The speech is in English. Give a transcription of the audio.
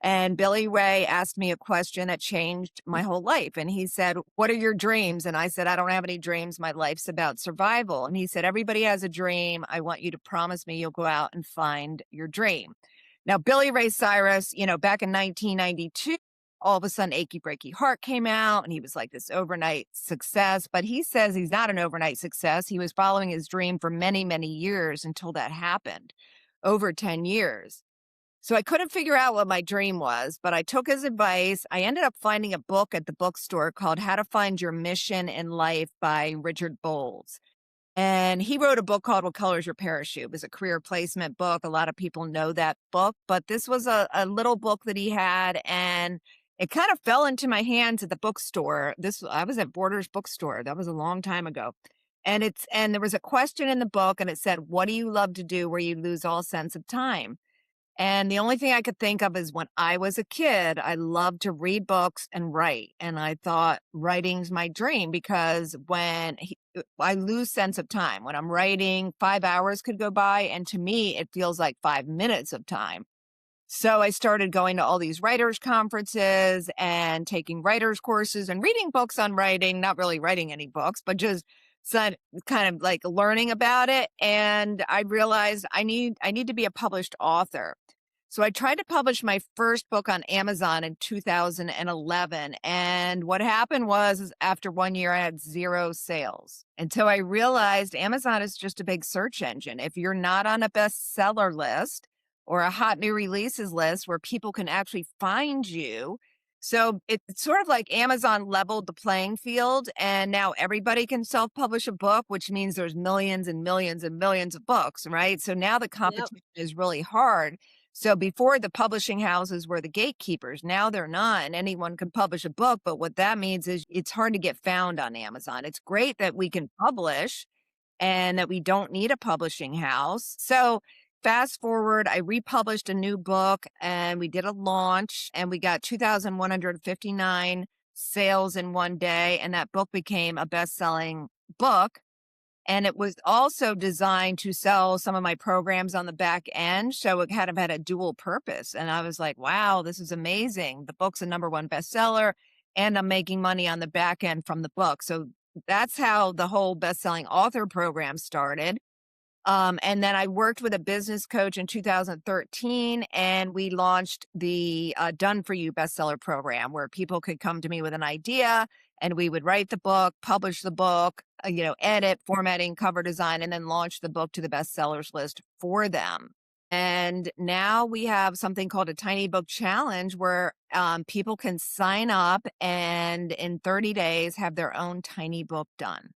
And Billy Ray asked me a question that changed my whole life. And he said, "What are your dreams?" And I said, "I don't have any dreams. My life's about survival." And he said, "Everybody has a dream. I want you to promise me you'll go out and find your dream." Now, Billy Ray Cyrus, back in 1992, all of a sudden, Achy Breaky Heart came out and he was like this overnight success. But he says he's not an overnight success. He was following his dream for many, many years until that happened, over 10 years. So I couldn't figure out what my dream was, but I took his advice. I ended up finding a book at the bookstore called How to Find Your Mission in Life by Richard Bowles. And he wrote a book called What Color's Your Parachute? It was a career placement book. A lot of people know that book, but this was a little book that he had, and it kind of fell into my hands at the bookstore. I was at Borders Bookstore. That was a long time ago. And there was a question in the book, and it said, "What do you love to do where you lose all sense of time?" And the only thing I could think of is when I was a kid, I loved to read books and write. And I thought writing's my dream because I lose sense of time. When I'm writing, 5 hours could go by. And to me, it feels like 5 minutes of time. So I started going to all these writers' conferences and taking writers' courses and reading books on writing, not really writing any books, but just kind of like learning about it. And I realized I need to be a published author. So I tried to publish my first book on Amazon in 2011. And what happened is after 1 year, I had 0 sales until I realized Amazon is just a big search engine. If you're not on a bestseller list or a hot new releases list where people can actually find you. So it's sort of like Amazon leveled the playing field, and now everybody can self-publish a book, which means there's millions and millions and millions of books, right? So now the Yep. competition is really hard. So before, the publishing houses were the gatekeepers. Now they're not, and anyone can publish a book. But what that means is it's hard to get found on Amazon. It's great that we can publish and that we don't need a publishing house. So fast forward, I republished a new book and we did a launch and we got 2,159 sales in one day. And that book became a best-selling book. And it was also designed to sell some of my programs on the back end. So it kind of had a dual purpose. And I was like, wow, this is amazing. The book's a #1 bestseller and I'm making money on the back end from the book. So that's how the whole Bestselling Author Program started. And then I worked with a business coach in 2013, and we launched the Done For You bestseller program where people could come to me with an idea and we would write the book, publish the book, edit, formatting, cover design, and then launch the book to the bestsellers list for them. And now we have something called a Tiny Book Challenge where people can sign up and in 30 days have their own tiny book done.